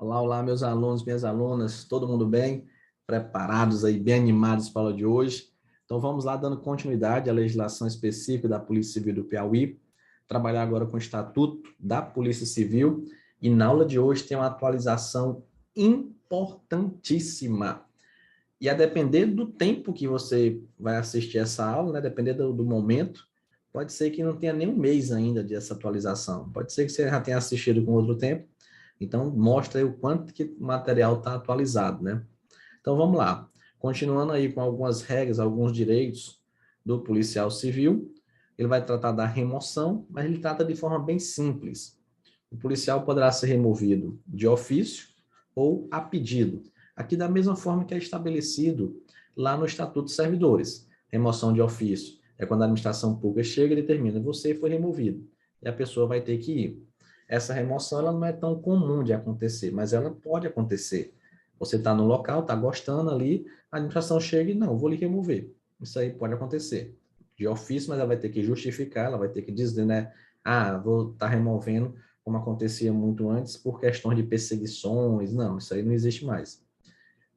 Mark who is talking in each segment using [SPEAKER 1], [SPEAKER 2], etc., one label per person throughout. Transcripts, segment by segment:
[SPEAKER 1] Olá, olá, meus alunos, minhas alunas, todo mundo bem? Preparados aí, bem animados para a aula de hoje? Então vamos lá, dando continuidade à legislação específica da Polícia Civil do Piauí, trabalhar agora com o Estatuto da Polícia Civil, e na aula de hoje tem uma atualização importantíssima. E a depender do tempo que você vai assistir essa aula, né, depender do momento, pode ser que não tenha nem um mês ainda dessa atualização. Pode ser que você já tenha assistido com outro tempo. Então, mostra aí o quanto que o material está atualizado, né? Então, vamos lá. Continuando aí com algumas regras, alguns direitos do policial civil, ele vai tratar da remoção, mas ele trata de forma bem simples. O policial poderá ser removido de ofício ou a pedido. Aqui da mesma forma que é estabelecido lá no Estatuto dos Servidores. Remoção de ofício é quando a administração pública chega e determina, você foi removido, e a pessoa vai ter que ir. Essa remoção ela não é tão comum de acontecer, mas ela pode acontecer. Você está no local, está gostando ali, a administração chega e não, vou lhe remover. Isso aí pode acontecer. De ofício, mas ela vai ter que justificar, ela vai ter que dizer, né? Ah, vou estar removendo, como acontecia muito antes, por questões de perseguições. Não, isso aí não existe mais.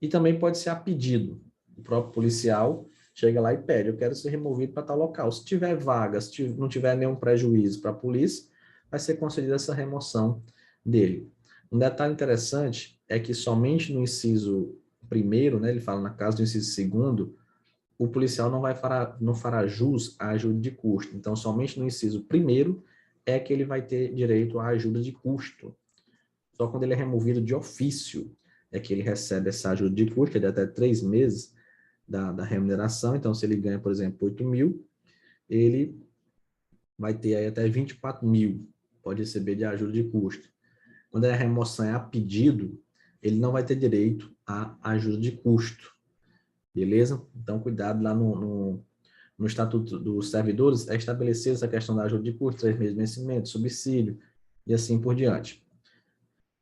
[SPEAKER 1] E também pode ser a pedido. O próprio policial chega lá e pede, eu quero ser removido para tal local. Se tiver vaga, se não tiver nenhum prejuízo para a polícia, vai ser concedida essa remoção dele. Um detalhe interessante é que somente no inciso primeiro, né, ele fala na casa do inciso segundo, o policial não fará jus à ajuda de custo. Então, somente no inciso primeiro é que ele vai ter direito à ajuda de custo. Só quando ele é removido de ofício é que ele recebe essa ajuda de custo, que é de até 3 meses da remuneração. Então, se ele ganha, por exemplo, 8 mil, ele vai ter aí até 24 mil, pode receber de ajuda de custo. Quando a remoção é a pedido, ele não vai ter direito à ajuda de custo, beleza? Então, cuidado lá no Estatuto dos Servidores, é estabelecer essa questão da ajuda de custo, 3 meses de vencimento, subsídio, e assim por diante.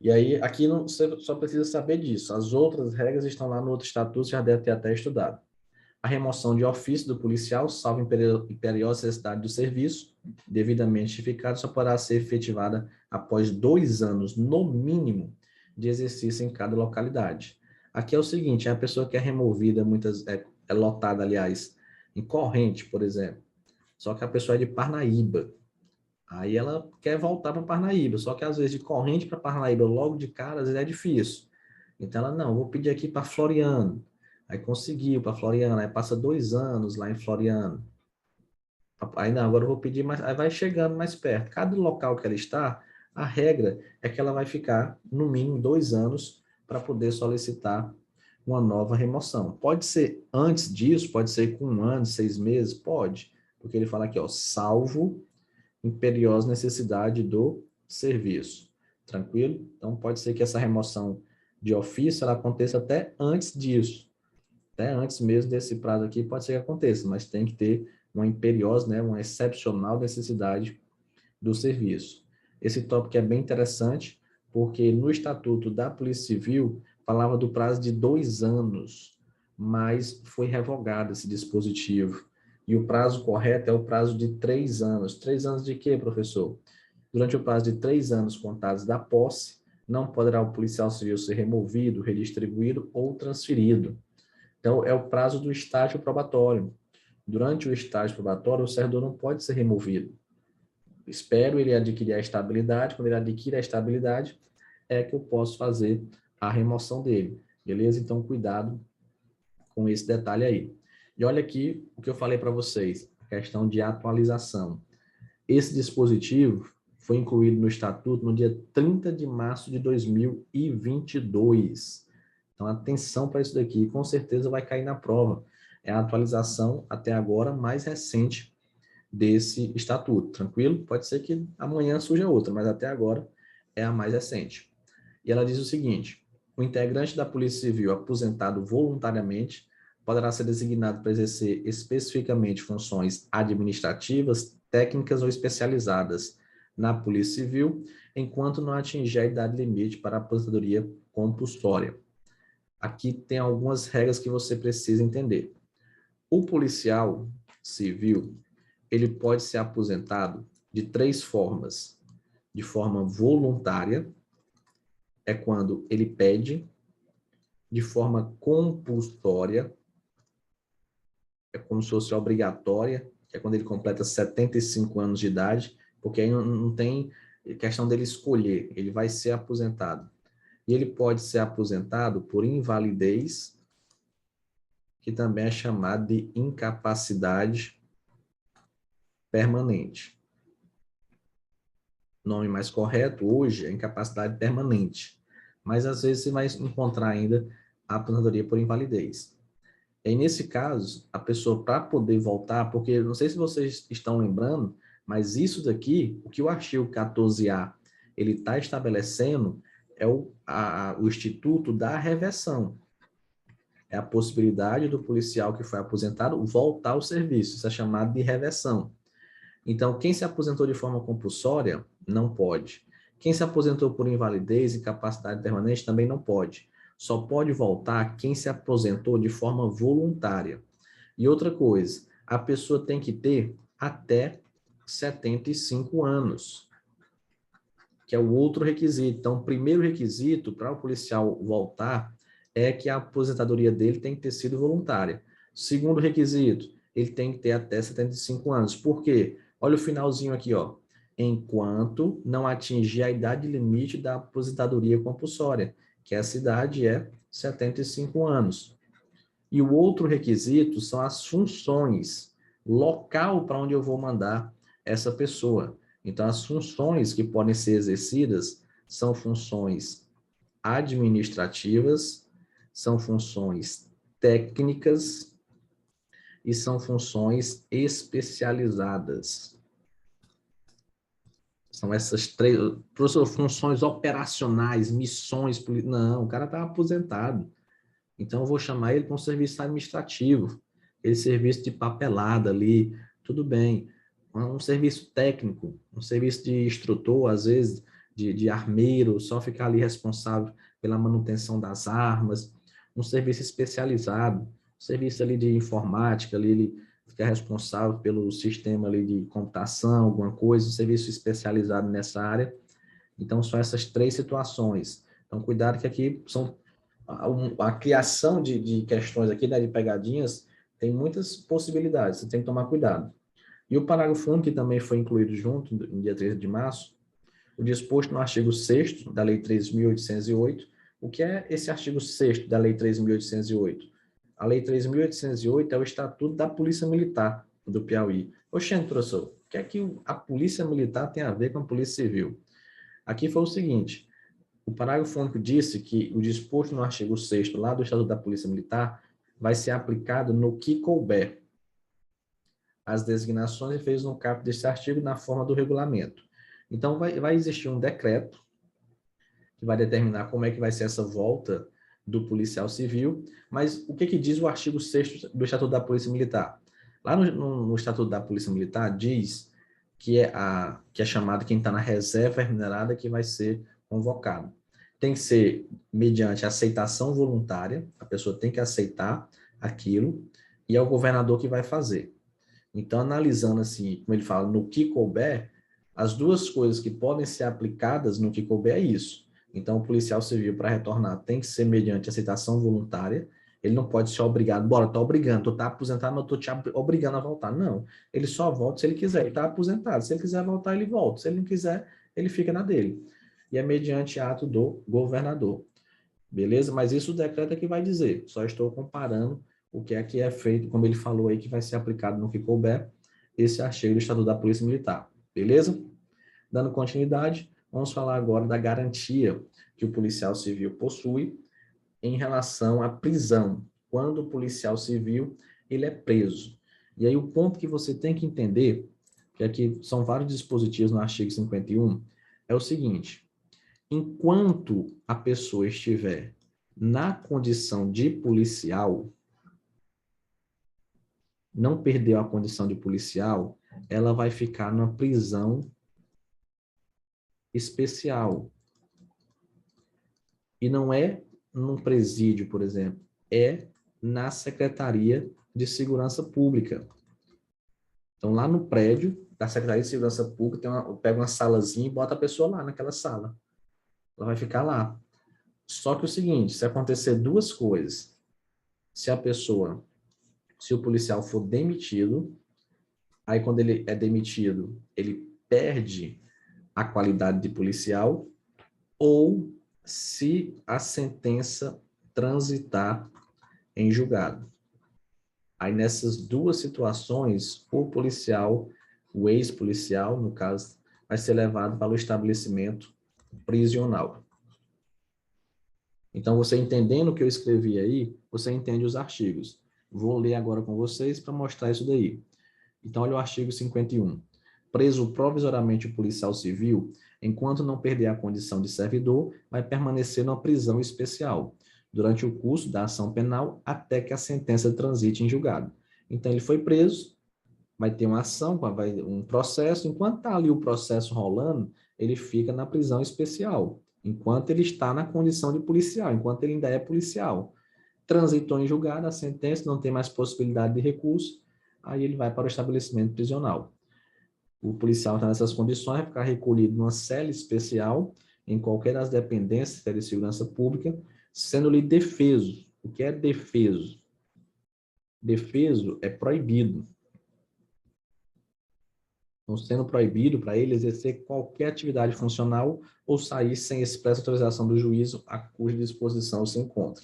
[SPEAKER 1] E aí, aqui não, você só precisa saber disso. As outras regras estão lá no outro estatuto, já deve ter até estudado. A remoção de ofício do policial, salvo imperiosa necessidade do serviço, devidamente justificado, só poderá ser efetivada após 2 anos, no mínimo, de exercício em cada localidade. Aqui é o seguinte, a pessoa que é removida, é lotada, aliás, em Corrente, por exemplo, só que a pessoa é de Parnaíba. Aí ela quer voltar para Parnaíba, só que às vezes de Corrente para Parnaíba, logo de cara, às vezes é difícil. Então ela, não, vou pedir aqui para Floriano. Aí conseguiu para Floriano, aí passa 2 anos lá em Floriano. Aí não, agora eu vou pedir mais, aí vai chegando mais perto. Cada local que ela está, a regra é que ela vai ficar no mínimo 2 anos para poder solicitar uma nova remoção. Pode ser antes disso, pode ser com 1 ano, 6 meses, pode, porque ele fala aqui, ó, salvo imperiosa necessidade do serviço. Tranquilo? Então, pode ser que essa remoção de ofício ela aconteça até antes disso. Até antes mesmo desse prazo aqui, pode ser que aconteça, mas tem que ter uma imperiosa, né, uma excepcional necessidade do serviço. Esse tópico é bem interessante, porque no Estatuto da Polícia Civil falava do prazo de 2 anos, mas foi revogado esse dispositivo. E o prazo correto é o prazo de 3 anos. 3 anos de quê, professor? Durante o prazo de 3 anos contados da posse, não poderá o policial civil ser removido, redistribuído ou transferido. Então, é o prazo do estágio probatório. Durante o estágio probatório, o servidor não pode ser removido. Espero ele adquirir a estabilidade. Quando ele adquire a estabilidade, é que eu posso fazer a remoção dele. Beleza? Então, cuidado com esse detalhe aí. E olha aqui o que eu falei para vocês, a questão de atualização. Esse dispositivo foi incluído no Estatuto no dia 30 de março de 2022. Então, atenção para isso daqui, com certeza vai cair na prova. É a atualização, até agora, mais recente desse estatuto, tranquilo? Pode ser que amanhã surja outra, mas até agora é a mais recente. E ela diz o seguinte: o integrante da Polícia Civil aposentado voluntariamente poderá ser designado para exercer especificamente funções administrativas, técnicas ou especializadas na Polícia Civil, enquanto não atingir a idade limite para a aposentadoria compulsória. Aqui tem algumas regras que você precisa entender. O policial civil, ele pode ser aposentado de 3 formas: de forma voluntária, é quando ele pede de forma compulsória, é como se fosse obrigatória, que é quando ele completa 75 anos de idade, porque aí não tem questão dele escolher, ele vai ser aposentado. E ele pode ser aposentado por invalidez, que também é chamado de incapacidade permanente. O nome mais correto hoje é incapacidade permanente, mas às vezes você vai encontrar ainda a aposentadoria por invalidez. E nesse caso, a pessoa, para poder voltar, porque não sei se vocês estão lembrando, mas isso daqui, o que o artigo 14A ele está estabelecendo é o instituto da reversão. É a possibilidade do policial que foi aposentado voltar ao serviço. Isso é chamado de reversão. Então, quem se aposentou de forma compulsória, não pode. Quem se aposentou por invalidez e incapacidade permanente também não pode. Só pode voltar quem se aposentou de forma voluntária. E outra coisa, a pessoa tem que ter até 75 anos, que é o outro requisito. Então, o primeiro requisito para o policial voltar é que a aposentadoria dele tem que ter sido voluntária. Segundo requisito, ele tem que ter até 75 anos. Por quê? Olha o finalzinho aqui, ó. Enquanto não atingir a idade limite da aposentadoria compulsória, que essa idade é 75 anos. E o outro requisito são as funções, local para onde eu vou mandar essa pessoa. Então, as funções que podem ser exercidas são funções administrativas, são funções técnicas e são funções especializadas. São essas três, professor, funções operacionais, missões, não, o cara está aposentado. Então, eu vou chamar ele para um serviço administrativo, aquele serviço de papelada ali, tudo bem. Um serviço técnico, um serviço de instrutor, às vezes, de armeiro, só ficar ali responsável pela manutenção das armas, um serviço especializado, um serviço ali de informática, ali ele fica responsável pelo sistema ali de computação, alguma coisa, um serviço especializado nessa área. Então, são essas três situações. Então, cuidado que aqui são a criação de questões aqui, né, de pegadinhas, tem muitas possibilidades, você tem que tomar cuidado. E o parágrafo único, que também foi incluído junto, no dia 13 de março, o disposto no artigo 6º da Lei 3.808. O que é esse artigo 6º da Lei 3.808? A Lei 3.808 é o Estatuto da Polícia Militar do Piauí. Oxente, professor, o que é que a Polícia Militar tem a ver com a Polícia Civil? Aqui foi o seguinte: o parágrafo único disse que o disposto no artigo 6º lá do Estatuto da Polícia Militar vai ser aplicado no que couber. As designações feitas no caput deste artigo na forma do regulamento. Então, vai existir um decreto que vai determinar como é que vai ser essa volta do policial civil, mas o que diz o artigo 6º do Estatuto da Polícia Militar? Lá no Estatuto da Polícia Militar diz que é chamado quem está na reserva remunerada que vai ser convocado. Tem que ser mediante aceitação voluntária, a pessoa tem que aceitar aquilo, e é o governador que vai fazer. Então, analisando assim, como ele fala, no que couber, as duas coisas que podem ser aplicadas no que couber é isso. Então, o policial civil, para retornar, tem que ser mediante aceitação voluntária. Ele não pode ser obrigado, bora, tô obrigando, tu tá aposentado, mas eu tô te obrigando a voltar. Não, ele só volta se ele quiser, ele tá aposentado. Se ele quiser voltar, ele volta. Se ele não quiser, ele fica na dele. E é mediante ato do governador. Beleza? Mas isso o decreto é que vai dizer. Só estou comparando o que é feito, como ele falou aí, que vai ser aplicado no que couber, esse artigo do Estatuto da Polícia Militar. Beleza? Dando continuidade, vamos falar agora da garantia que o policial civil possui em relação à prisão, quando o policial civil ele é preso. E aí o ponto que você tem que entender, que aqui são vários dispositivos no artigo 51, é o seguinte: enquanto a pessoa estiver na condição de policial, não perdeu a condição de policial, ela vai ficar numa prisão especial. E não é num presídio, por exemplo, é na Secretaria de Segurança Pública. Então, lá no prédio da Secretaria de Segurança Pública, pega uma salazinha e bota a pessoa lá naquela sala. Ela vai ficar lá. Só que o seguinte, se acontecer duas coisas, se o policial for demitido, aí quando ele é demitido, ele perde a qualidade de policial, ou se a sentença transitar em julgado. Aí nessas duas situações, o policial, o ex-policial, no caso, vai ser levado para o estabelecimento prisional. Então, você entendendo o que eu escrevi aí, você entende os artigos. Vou ler agora com vocês para mostrar isso daí. Então, olha o artigo 51. Preso provisoriamente o policial civil, enquanto não perder a condição de servidor, vai permanecer na prisão especial, durante o curso da ação penal, até que a sentença transite em julgado. Então, ele foi preso, vai ter uma ação, um processo, enquanto está ali o processo rolando, ele fica na prisão especial, enquanto ele está na condição de policial, enquanto ele ainda é policial. Transitou em julgado, a sentença não tem mais possibilidade de recurso, aí ele vai para o estabelecimento prisional. O policial está nessas condições, vai ficar recolhido numa cela especial, em qualquer das dependências de segurança pública, sendo-lhe defeso. O que é defeso? Defeso é proibido. Então, sendo proibido para ele exercer qualquer atividade funcional ou sair sem expressa autorização do juízo a cuja disposição se encontra.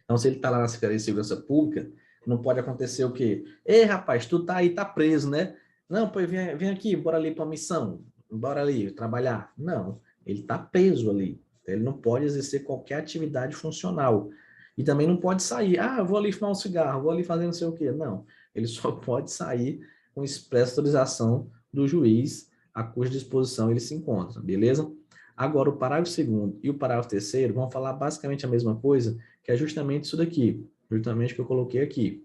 [SPEAKER 1] Então, se ele está lá na Secretaria de Segurança Pública, não pode acontecer o quê? Ei, rapaz, tu tá aí, tá preso, né? Não, pô, vem aqui, bora ali para a missão, bora ali trabalhar. Não, ele está preso ali. Ele não pode exercer qualquer atividade funcional. E também não pode sair. Ah, vou ali fumar um cigarro, vou ali fazer não sei o quê. Não, ele só pode sair com expressa autorização do juiz a cuja disposição ele se encontra, beleza? Agora, o parágrafo 2º e o parágrafo 3º vão falar basicamente a mesma coisa, que é justamente isso daqui, justamente o que eu coloquei aqui.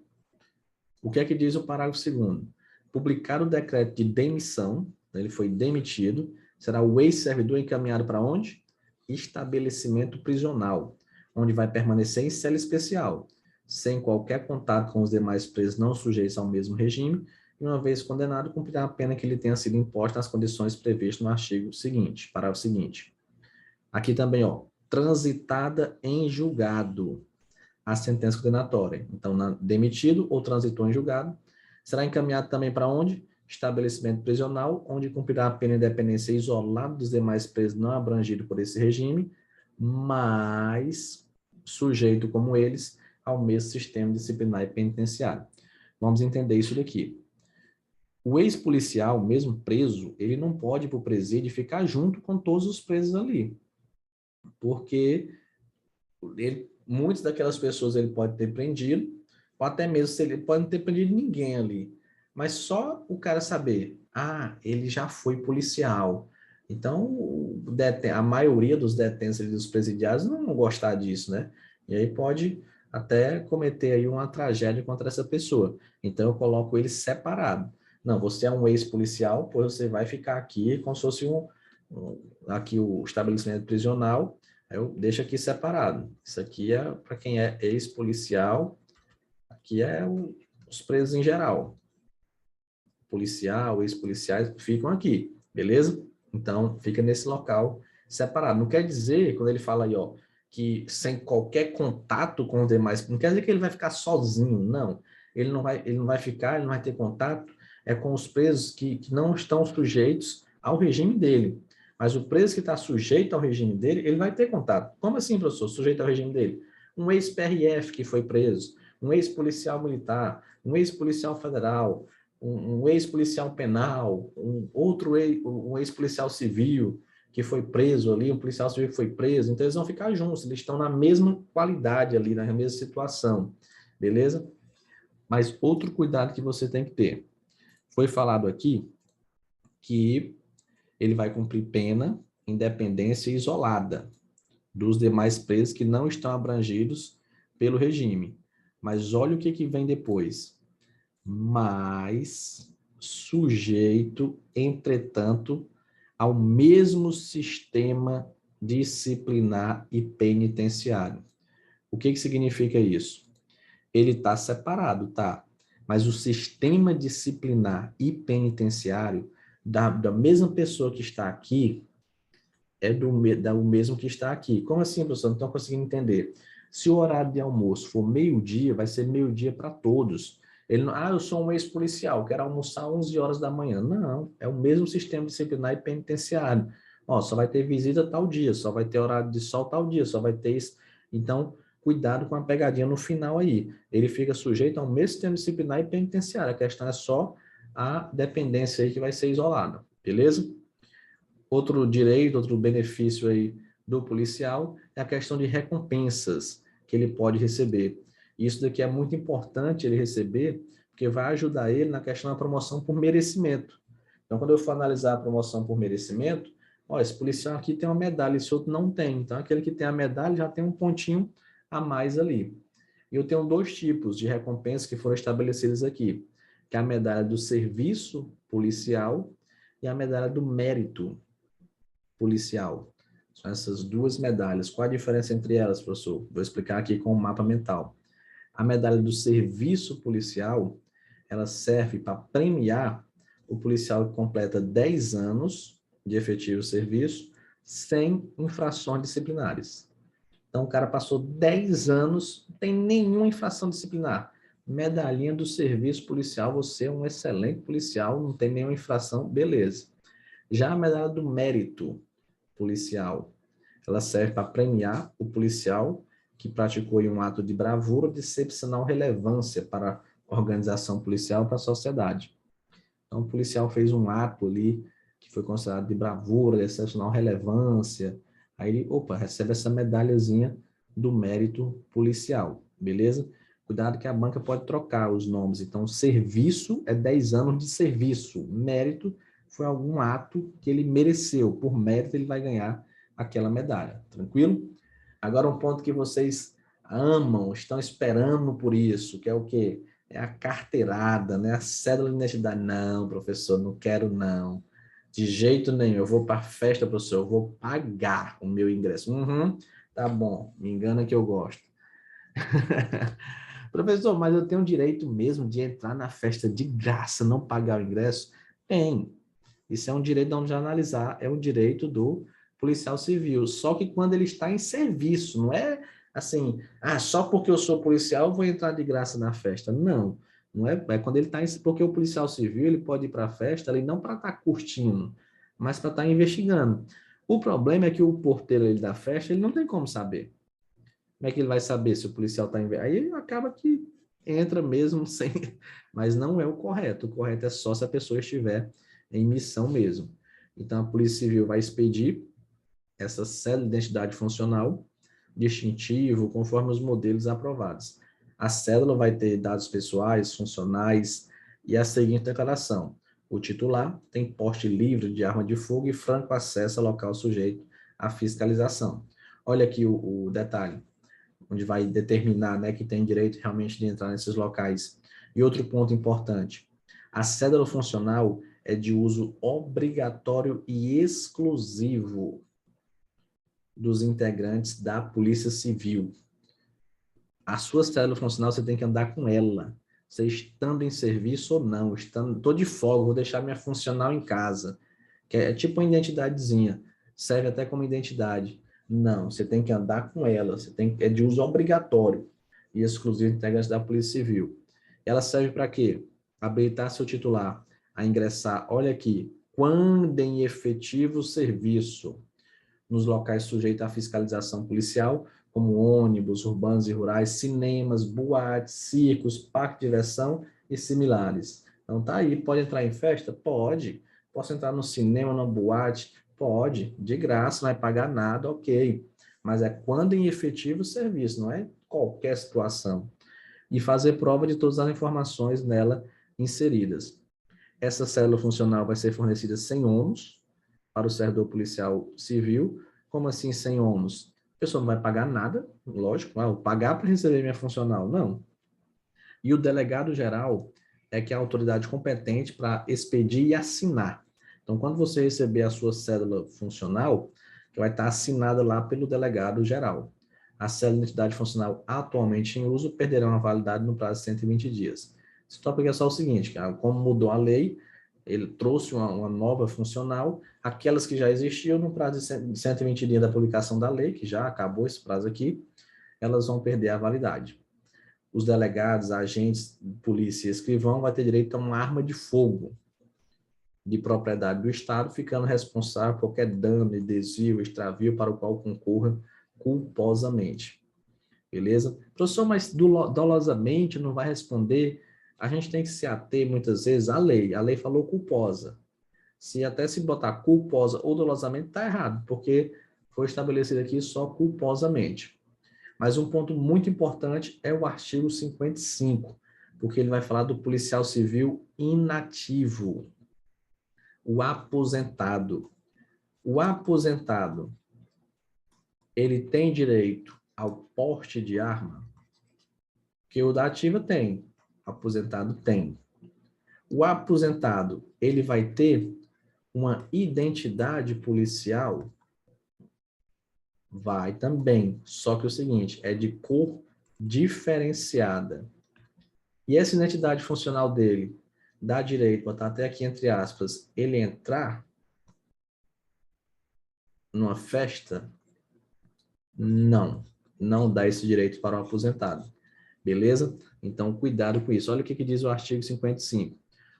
[SPEAKER 1] O que é que diz o parágrafo 2º? Publicar o decreto de demissão, ele foi demitido, será o ex-servidor encaminhado para onde? Estabelecimento prisional, onde vai permanecer em cela especial, sem qualquer contato com os demais presos não sujeitos ao mesmo regime, e uma vez condenado, cumprirá a pena que lhe tenha sido imposta nas condições previstas no artigo seguinte, parágrafo seguinte. Aqui também, ó, transitada em julgado a sentença condenatória. Então, demitido ou transitou em julgado, será encaminhado também para onde? Estabelecimento prisional, onde cumprirá a pena em dependência isolado dos demais presos não abrangidos por esse regime, mas sujeito como eles ao mesmo sistema disciplinar e penitenciário. Vamos entender isso daqui. O ex-policial, mesmo preso, ele não pode ir para o presídio e ficar junto com todos os presos ali, porque muitas daquelas pessoas ele pode ter prendido, ou até mesmo se ele pode não ter prendido ninguém ali, mas só o cara saber, ele já foi policial. Então, a maioria dos detentos dos presidiários não vão gostar disso, né? E aí pode até cometer aí uma tragédia contra essa pessoa. Então, eu coloco ele separado. Não, você é um ex-policial, pois você vai ficar aqui como se fosse aqui o estabelecimento prisional. Eu deixo aqui separado. Isso aqui é para quem é ex-policial, aqui é os presos em geral. Policial, ex-policiais ficam aqui, beleza? Então, fica nesse local separado. Não quer dizer, quando ele fala aí, ó, que sem qualquer contato com os demais, não quer dizer que ele vai ficar sozinho, não. Ele não vai ficar, ele não vai ter contato com os presos que não estão sujeitos ao regime dele. Mas o preso que está sujeito ao regime dele, ele vai ter contato. Como assim, professor? Sujeito ao regime dele? Um ex-PRF que foi preso, um ex-policial militar, um ex-policial federal, um ex-policial penal, um ex-policial civil que foi preso ali, um policial civil que foi preso, então eles vão ficar juntos, eles estão na mesma qualidade ali, na mesma situação, beleza? Mas outro cuidado que você tem que ter. Foi falado aqui que ele vai cumprir pena em dependência isolada dos demais presos que não estão abrangidos pelo regime. Mas olha o que vem depois. Mas sujeito, entretanto, ao mesmo sistema disciplinar e penitenciário. O que significa isso? Ele está separado, tá? Mas o sistema disciplinar e penitenciário da mesma pessoa que está aqui é do mesmo que está aqui. Como assim, professor? Não estou conseguindo entender. Se o horário de almoço for meio-dia, vai ser meio-dia para todos. Ele não, eu sou um ex-policial, quero almoçar às 11 horas da manhã. Não, é o mesmo sistema disciplinar e penitenciário. Ó, só vai ter visita tal dia, só vai ter horário de sol tal dia, só vai ter isso. Então, cuidado com a pegadinha no final aí. Ele fica sujeito ao mesmo sistema disciplinar e penitenciário. A questão é só a dependência aí que vai ser isolada, beleza? Outro direito, outro benefício aí do policial é a questão de recompensas que ele pode receber. Isso daqui é muito importante ele receber, porque vai ajudar ele na questão da promoção por merecimento. Então, quando eu for analisar a promoção por merecimento, ó, esse policial aqui tem uma medalha, esse outro não tem. Então, aquele que tem a medalha já tem um pontinho a mais ali. E eu tenho dois tipos de recompensa que foram estabelecidos aqui, que é a medalha do serviço policial e a medalha do mérito policial. São essas duas medalhas. Qual a diferença entre elas, professor? Vou explicar aqui com o mapa mental. A medalha do serviço policial, ela serve para premiar o policial que completa 10 anos de efetivo serviço sem infrações disciplinares. Então, o cara passou 10 anos, não tem nenhuma infração disciplinar. Medalhinha do serviço policial, você é um excelente policial, não tem nenhuma infração, beleza. Já a medalha do mérito policial, ela serve para premiar o policial que praticou um ato de bravura de excepcional relevância para a organização policial e para a sociedade. Então, o policial fez um ato ali que foi considerado de bravura, de excepcional relevância, aí ele, recebe essa medalhazinha do mérito policial, beleza? Cuidado que a banca pode trocar os nomes. Então, serviço é 10 anos de serviço. Mérito foi algum ato que ele mereceu. Por mérito, ele vai ganhar aquela medalha. Tranquilo? Agora, um ponto que vocês amam, estão esperando por isso, que é o quê? É a carteirada, né? A cédula de identidade. Não, professor, não quero não. De jeito nenhum. Eu vou para a festa, professor, eu vou pagar o meu ingresso. Tá bom, me engana que eu gosto. Professor, mas eu tenho o direito mesmo de entrar na festa de graça, não pagar o ingresso? Tem. Isso é um direito, vamos analisar, é um direito do policial civil. Só que quando ele está em serviço, não é assim, só porque eu sou policial eu vou entrar de graça na festa. Não, não é, é quando ele está em, porque o policial civil ele pode ir para a festa ali não para estar curtindo, mas para estar investigando. O problema é que o porteiro ele, da festa, ele não tem como saber. Como é que ele vai saber se o policial está em... Aí acaba que entra mesmo sem... Mas não é o correto. O correto é só se a pessoa estiver em missão mesmo. Então, a Polícia Civil vai expedir essa cédula de identidade funcional, distintivo, conforme os modelos aprovados. A cédula vai ter dados pessoais, funcionais e a seguinte declaração. O titular tem porte livre de arma de fogo e franco acesso ao local sujeito à fiscalização. Olha aqui o detalhe, onde vai determinar, né, que tem direito realmente de entrar nesses locais. E outro ponto importante, a cédula funcional é de uso obrigatório e exclusivo dos integrantes da Polícia Civil. A sua cédula funcional, você tem que andar com ela, você estando em serviço ou não, estou de folga, vou deixar minha funcional em casa, que é tipo uma identidadezinha, serve até como identidade. Não, você tem que andar com ela, é de uso obrigatório e exclusivo de integrantes da Polícia Civil. Ela serve para quê? Habilitar seu titular a ingressar, olha aqui, quando em efetivo serviço, nos locais sujeitos à fiscalização policial, como ônibus, urbanos e rurais, cinemas, boates, circos, parque de diversão e similares. Então tá aí, pode entrar em festa? Pode. Posso entrar no cinema, na boate? Pode, de graça, não vai pagar nada, ok. Mas é quando em efetivo serviço, não é qualquer situação. E fazer prova de todas as informações nela inseridas. Essa célula funcional vai ser fornecida sem ônus para o servidor policial civil. Como assim sem ônus? A pessoa não vai pagar nada, lógico, vou pagar para receber minha funcional. Não. E o delegado geral é que é a autoridade competente para expedir e assinar. Então, quando você receber a sua cédula funcional, que vai estar assinada lá pelo delegado geral. A cédula de identidade funcional atualmente em uso perderá a validade no prazo de 120 dias. Esse tópico é só o seguinte, como mudou a lei, ele trouxe uma nova funcional, aquelas que já existiam no prazo de 120 dias da publicação da lei, que já acabou esse prazo aqui, elas vão perder a validade. Os delegados, agentes de polícia e escrivão vão ter direito a uma arma de fogo de propriedade do Estado, ficando responsável por qualquer dano, desvio, extravio para o qual concorra culposamente. Beleza? Professor, mas dolosamente não vai responder. A gente tem que se ater, muitas vezes, à lei. A lei falou culposa. Se botar culposa ou dolosamente, está errado, porque foi estabelecido aqui só culposamente. Mas um ponto muito importante é o artigo 55, porque ele vai falar do policial civil inativo, o aposentado. O aposentado, ele tem direito ao porte de arma? Que o da ativa tem, o aposentado tem. O aposentado, ele vai ter uma identidade policial? Vai também, só que é o seguinte, é de cor diferenciada. E essa identidade funcional dele dá direito, botar até aqui entre aspas, ele entrar numa festa? Não, não dá esse direito para o aposentado. Beleza? Então, cuidado com isso. Olha o que diz o artigo 55.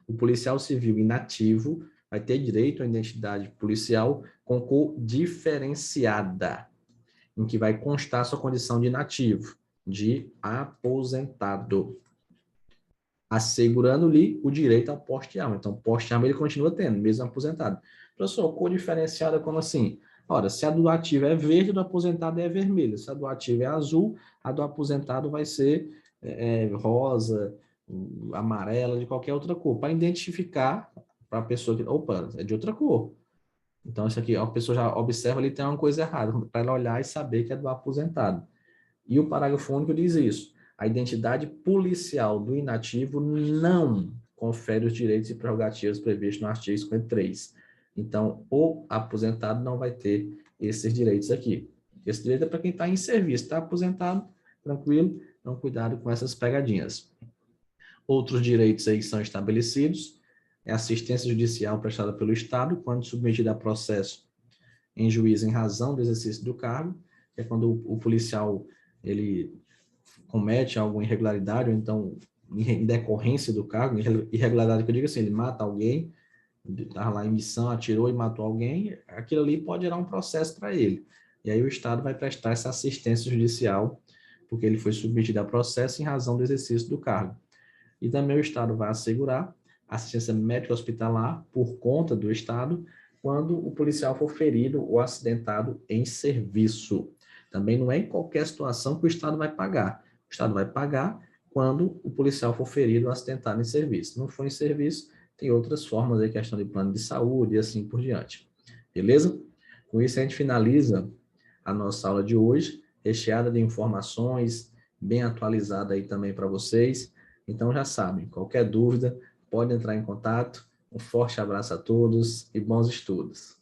[SPEAKER 1] O policial civil inativo vai ter direito à identidade policial com cor diferenciada, em que vai constar sua condição de inativo, de aposentado, assegurando-lhe o direito ao porte de arma. Então, porte de arma ele continua tendo, mesmo aposentado. Professor, cor diferenciada como assim? Ora, se a do ativo é verde, a do aposentado é vermelha. Se a do ativo é azul, a do aposentado vai ser rosa, amarela, de qualquer outra cor, para identificar para a pessoa que, opa, é de outra cor. Então, isso aqui, a pessoa já observa ali, tem uma coisa errada, para ela olhar e saber que é do aposentado. E o parágrafo único diz isso. A identidade policial do inativo não confere os direitos e prerrogativas previstos no artigo 53. Então, o aposentado não vai ter esses direitos aqui. Esse direito é para quem está em serviço, está aposentado, tranquilo, então cuidado com essas pegadinhas. Outros direitos aí que são estabelecidos é assistência judicial prestada pelo Estado quando submetida a processo em juízo em razão do exercício do cargo, que é quando o policial ele comete alguma irregularidade, ou então em decorrência do cargo, irregularidade que eu digo assim, ele mata alguém, estava lá em missão, atirou e matou alguém, aquilo ali pode gerar um processo para ele. E aí o Estado vai prestar essa assistência judicial, porque ele foi submetido a processo em razão do exercício do cargo. E também o Estado vai assegurar assistência médica hospitalar por conta do Estado quando o policial for ferido ou acidentado em serviço. Também não é em qualquer situação que o Estado vai pagar. O Estado vai pagar quando o policial for ferido ou acidentado em serviço. Se não for em serviço, tem outras formas aí, questão de plano de saúde e assim por diante. Beleza? Com isso, a gente finaliza a nossa aula de hoje, recheada de informações, bem atualizada aí também para vocês. Então, já sabem, qualquer dúvida, pode entrar em contato. Um forte abraço a todos e bons estudos.